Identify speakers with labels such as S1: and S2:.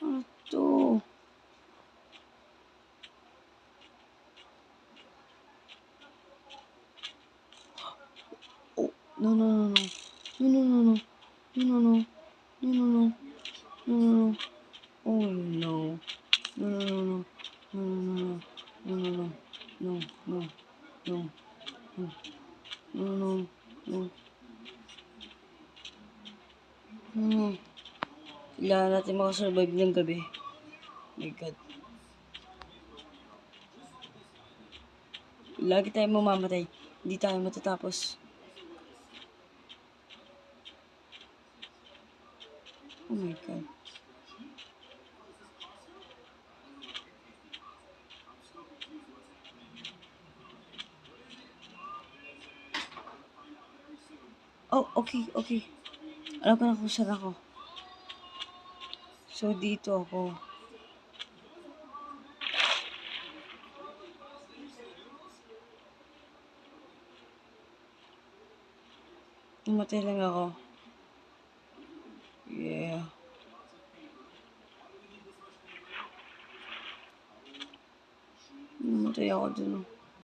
S1: Ano to? Oh, no, no, no, no. No, no, no, no. No, no, no. No, no, no. No, no, no. Oh, no. No, no, no, no. No, no, no. No, no, no. No, no. No. No. No, no. No. No. Kailangan natin makasurvive ng gabi. My God. Lagi tayong mamamatay. Hindi tayo matatapos. Oh my God. Oh, okay, okay. Alam ko na kung saan ako. So, dito ako. Namatay lang ako. Yeah. Namatay ako dun.